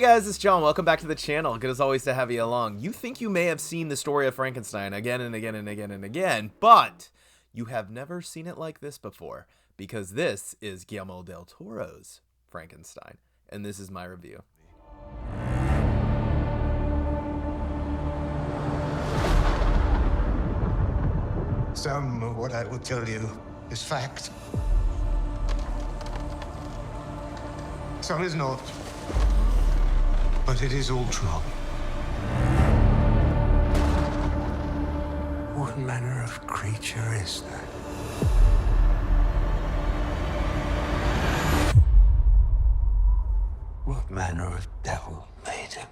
guys, it's John. Welcome back to the channel. Good as always to have you along. You think you may have seen the story of Frankenstein again and again and again and again, but you have never seen it like this before, because this is Guillermo del Toro's Frankenstein, and this is my review. Some of what I will tell you is fact. Some is not. But it is all true. What manner of creature is that? What manner of devil made him?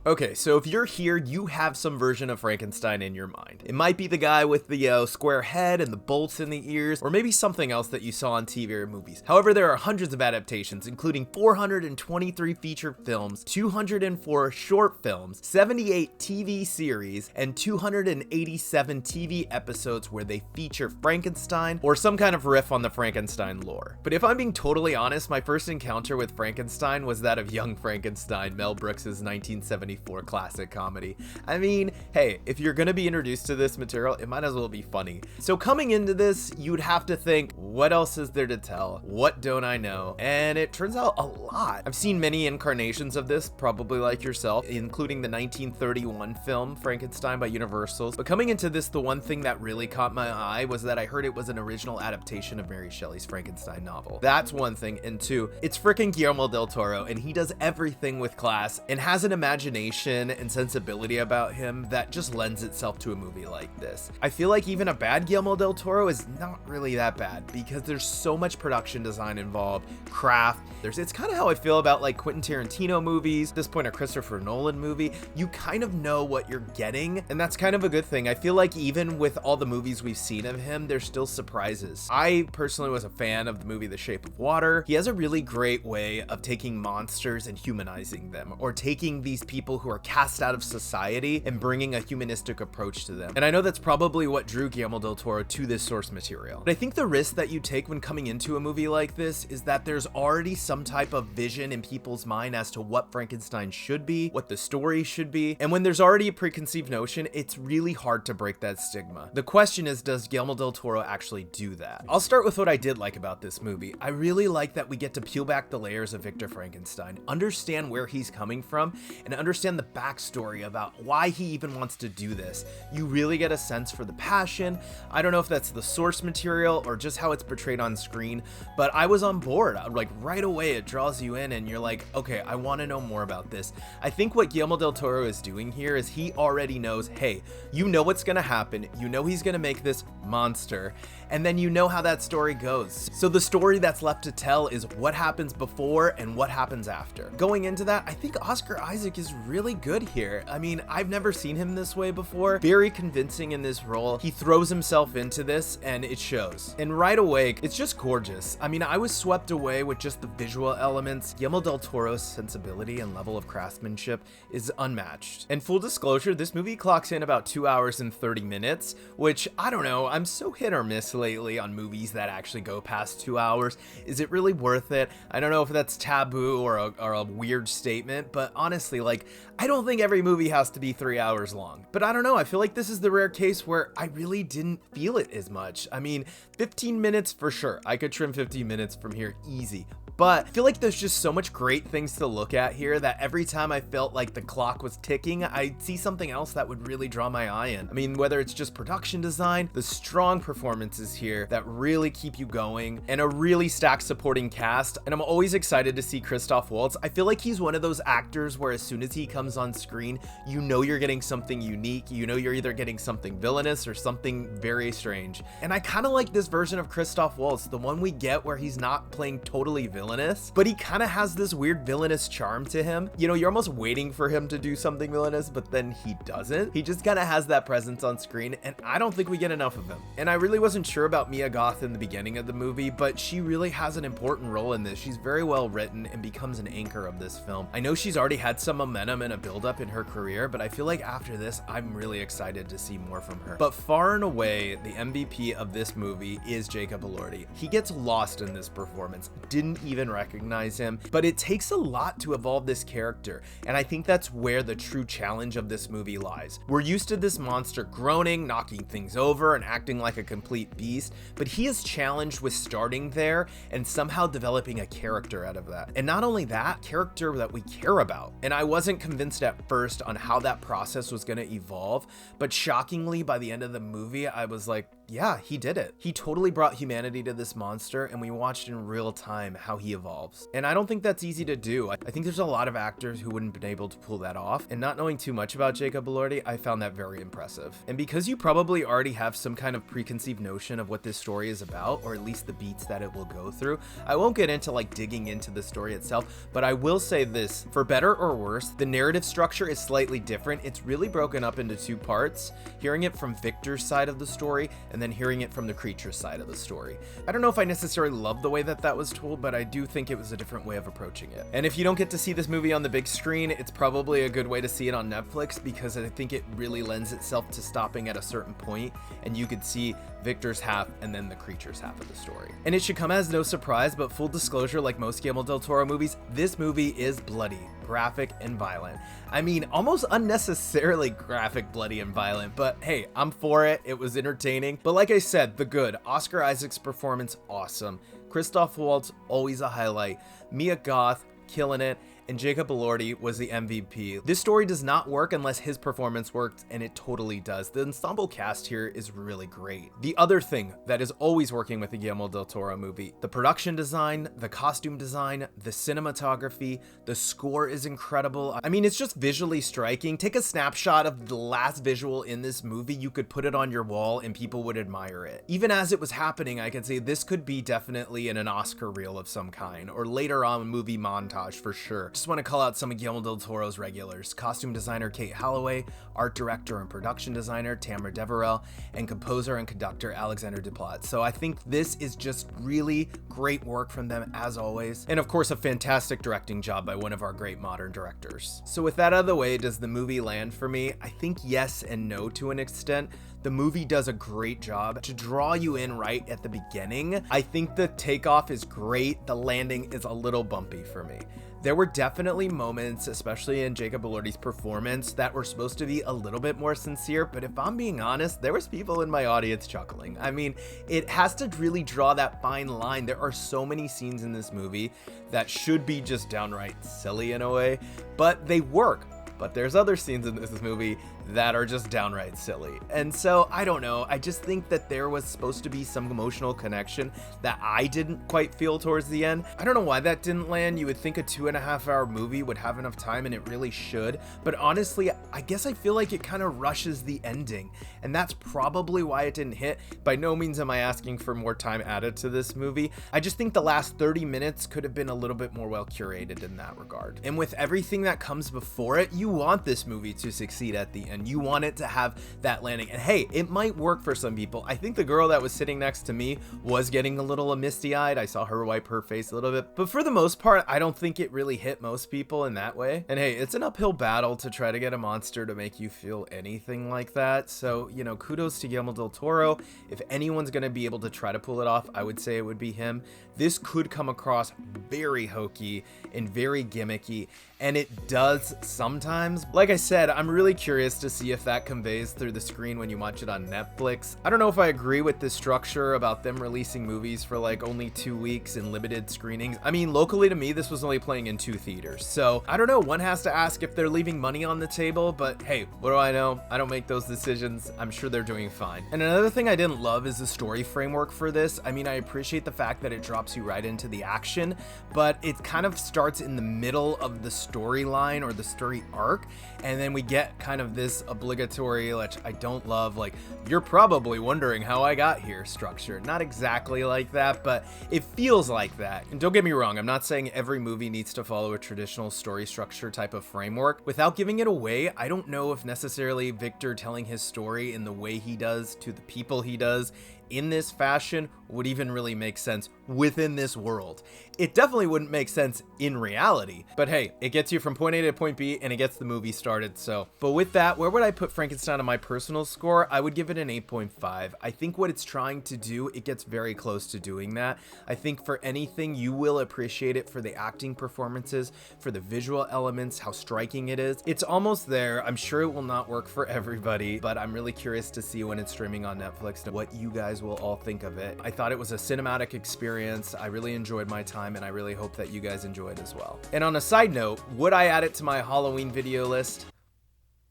Okay, so if you're here, you have some version of Frankenstein in your mind. It might be the guy with the square head and the bolts in the ears, or maybe something else that you saw on TV or movies. However, there are hundreds of adaptations, including 423 feature films, 204 short films, 78 TV series, and 287 TV episodes where they feature Frankenstein or some kind of riff on the Frankenstein lore. But if I'm being totally honest, my first encounter with Frankenstein was that of Young Frankenstein, Mel Brooks' 1974 classic comedy. I mean, hey, if you're gonna be introduced to this material, it might as well be funny. So coming into this, you'd have to think, what else is there to tell? What don't I know? And it turns out a lot. I've seen many incarnations of this, probably like yourself, including the 1931 film Frankenstein by Universal. But coming into this, the one thing that really caught my eye was that I heard it was an original adaptation of Mary Shelley's Frankenstein novel. That's one thing. And two, it's freaking Guillermo del Toro, and he does everything with class and has an imagination and sensibility about him that just lends itself to a movie like this. I feel like even a bad Guillermo del Toro is not really that bad because there's so much production design involved, craft. It's kind of how I feel about like Quentin Tarantino movies, at this point a Christopher Nolan movie. You kind of know what you're getting, and that's kind of a good thing. I feel like even with all the movies we've seen of him, there's still surprises. I personally was a fan of the movie The Shape of Water. He has a really great way of taking monsters and humanizing them, or taking these people who are cast out of society and bringing a humanistic approach to them. And I know that's probably what drew Guillermo del Toro to this source material. But I think the risk that you take when coming into a movie like this is that there's already some type of vision in people's mind as to what Frankenstein should be, what the story should be. And when there's already a preconceived notion, it's really hard to break that stigma. The question is, does Guillermo del Toro actually do that? I'll start with what I did like about this movie. I really like that we get to peel back the layers of Victor Frankenstein, understand where he's coming from, and understand the backstory about why he even wants to do this. You really get a sense for the passion. I don't know if that's the source material or just how it's portrayed on screen, but I was on board. Like right away it draws you in and you're like, okay, I want to know more about this. I think what Guillermo del Toro is doing here is he already knows, hey, you know what's gonna happen, you know he's gonna make this monster, and then you know how that story goes. So the story that's left to tell is what happens before and what happens after. Going into that, I think Oscar Isaac is really good here. I mean, I've never seen him this way before. Very convincing in this role. He throws himself into this and it shows. And right away, it's just gorgeous. I mean, I was swept away with just the visual elements. Guillermo del Toro's sensibility and level of craftsmanship is unmatched. And full disclosure, this movie clocks in about 2 hours and 30 minutes, which I don't know, I'm so hit or miss lately on movies that actually go past 2 hours. Is it really worth it? I don't know if that's taboo or a weird statement, but honestly, like, I don't think every movie has to be 3 hours long, but I don't know. I feel like this is the rare case where I really didn't feel it as much. I mean, 15 minutes for sure. I could trim 15 minutes from here easy. But I feel like there's just so much great things to look at here that every time I felt like the clock was ticking, I'd see something else that would really draw my eye in. I mean, whether it's just production design, the strong performances here that really keep you going, and a really stacked supporting cast. And I'm always excited to see Christoph Waltz. I feel like he's one of those actors where as soon as he comes on screen, you know you're getting something unique. You know you're either getting something villainous or something very strange. And I kind of like this version of Christoph Waltz, the one we get where he's not playing totally villainous, villainous, but he kind of has this weird villainous charm to him. You know, you're almost waiting for him to do something villainous, but then he doesn't. He just kind of has that presence on screen, and I don't think we get enough of him. And I really wasn't sure about Mia Goth in the beginning of the movie, but she really has an important role in this. She's very well written and becomes an anchor of this film. I know she's already had some momentum and a buildup in her career, but I feel like after this, I'm really excited to see more from her. But far and away, the MVP of this movie is Jacob Elordi. He gets lost in this performance, didn't even recognize him, but it takes a lot to evolve this character, and I think that's where the true challenge of this movie lies. We're used to this monster groaning, knocking things over, and acting like a complete beast, but he is challenged with starting there and somehow developing a character out of that. And not only that, character that we care about. And I wasn't convinced at first on how that process was going to evolve, but shockingly, by the end of the movie, I was like, yeah, he did it. He totally brought humanity to this monster, and we watched in real time how he evolves. And I don't think that's easy to do. I think there's a lot of actors who wouldn't have been able to pull that off, and not knowing too much about Jacob Elordi, I found that very impressive. And because you probably already have some kind of preconceived notion of what this story is about, or at least the beats that it will go through, I won't get into like digging into the story itself, but I will say this, for better or worse, the narrative structure is slightly different. It's really broken up into two parts, hearing it from Victor's side of the story, and then hearing it from the creature's side of the story. I don't know if I necessarily love the way that was told, but I do think it was a different way of approaching it. And if you don't get to see this movie on the big screen, it's probably a good way to see it on Netflix, because I think it really lends itself to stopping at a certain point, and you could see Victor's half and then the creature's half of the story. And it should come as no surprise, but full disclosure, like most Guillermo del Toro movies, this movie is bloody, graphic, and violent. I mean, almost unnecessarily graphic, bloody, and violent, but hey, I'm for it. It was entertaining. But like I said, the good. Oscar Isaac's performance, awesome. Christoph Waltz, always a highlight. Mia Goth, killing it. And Jacob Elordi was the MVP. This story does not work unless his performance worked, and it totally does. The ensemble cast here is really great. The other thing that is always working with the Guillermo del Toro movie, the production design, the costume design, the cinematography, the score is incredible. I mean, it's just visually striking. Take a snapshot of the last visual in this movie, you could put it on your wall and people would admire it. Even as it was happening, I could say this could be definitely in an Oscar reel of some kind, or later on a movie montage for sure. Just want to call out some of Guillermo del Toro's regulars: costume designer Kate Holloway, art director and production designer Tamara Deverell, and composer and conductor Alexander Desplat. So I think this is just really great work from them as always. And of course, a fantastic directing job by one of our great modern directors. So with that out of the way, does the movie land for me? I think yes and no to an extent. The movie does a great job to draw you in right at the beginning. I think the takeoff is great. The landing is a little bumpy for me. There were definitely moments, especially in Jacob Elordi's performance, that were supposed to be a little bit more sincere, but if I'm being honest, there was people in my audience chuckling. I mean, it has to really draw that fine line. There are so many scenes in this movie that should be just downright silly in a way, but they work. But there's other scenes in this movie that are just downright silly. And so, I don't know, I just think that there was supposed to be some emotional connection that I didn't quite feel towards the end. I don't know why that didn't land. You would think a 2.5-hour movie would have enough time, and it really should. But honestly, I guess I feel like it kind of rushes the ending, and that's probably why it didn't hit. By no means am I asking for more time added to this movie. I just think the last 30 minutes could have been a little bit more well curated in that regard. And with everything that comes before it, you want this movie to succeed at the end. You want it to have that landing. And hey, it might work for some people. I think the girl that was sitting next to me was getting a little misty-eyed. I saw her wipe her face a little bit. But for the most part, I don't think it really hit most people in that way. And hey, it's an uphill battle to try to get a monster to make you feel anything like that. So, you know, kudos to Guillermo del Toro. If anyone's going to be able to try to pull it off, I would say it would be him. This could come across very hokey and very gimmicky, and it does sometimes. Like I said, I'm really curious to see if that conveys through the screen when you watch it on Netflix. I don't know if I agree with this structure about them releasing movies for like only 2 weeks in limited screenings. I mean, locally to me, this was only playing in 2 theaters. So I don't know, one has to ask if they're leaving money on the table, but hey, what do I know? I don't make those decisions. I'm sure they're doing fine. And another thing I didn't love is the story framework for this. I mean, I appreciate the fact that it drops you right into the action, but it kind of starts in the middle of the storyline or the story arc, and then we get kind of this this obligatory, which I don't love, like, you're probably wondering how I got here structure. Not exactly like that, but it feels like that. And don't get me wrong, I'm not saying every movie needs to follow a traditional story structure type of framework. Without giving it away, I don't know if necessarily Victor telling his story in the way he does to the people he does in this fashion would even really make sense within this world. It definitely wouldn't make sense in reality, but hey, it gets you from point A to point B and it gets the movie started. So, but with that, where would I put Frankenstein on my personal score? I would give it an 8.5. I think what it's trying to do, it gets very close to doing that. I think for anything, you will appreciate it for the acting performances, for the visual elements, how striking it is. It's almost there. I'm sure it will not work for everybody, but I'm really curious to see when it's streaming on Netflix what you guys will all think of it. I thought it was a cinematic experience. I really enjoyed my time, and I really hope that you guys enjoyed as well. And on a side note, would I add it to my Halloween video list?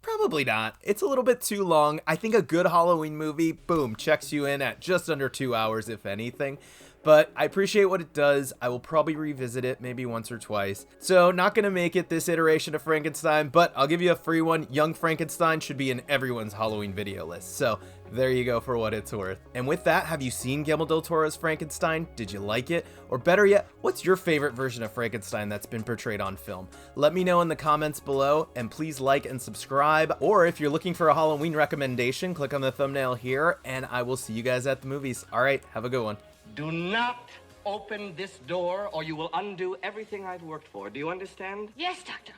Probably not. It's a little bit too long. I think a good Halloween movie, boom, checks you in at just under 2 hours, if anything. But I appreciate what it does. I will probably revisit it maybe once or twice. So not gonna make it this iteration of Frankenstein, but I'll give you a free one. Young Frankenstein should be in everyone's Halloween video list. So there you go for what it's worth. And with that, have you seen Guillermo del Toro's Frankenstein? Did you like it? Or better yet, what's your favorite version of Frankenstein that's been portrayed on film? Let me know in the comments below, and please like and subscribe. Or if you're looking for a Halloween recommendation, click on the thumbnail here, and I will see you guys at the movies. All right, have a good one. Do not open this door or you will undo everything I've worked for. Do you understand? Yes, Doctor.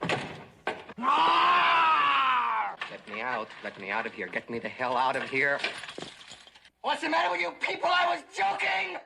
Let me out. Let me out of here. Get me the hell out of here. What's the matter with you people? I was joking!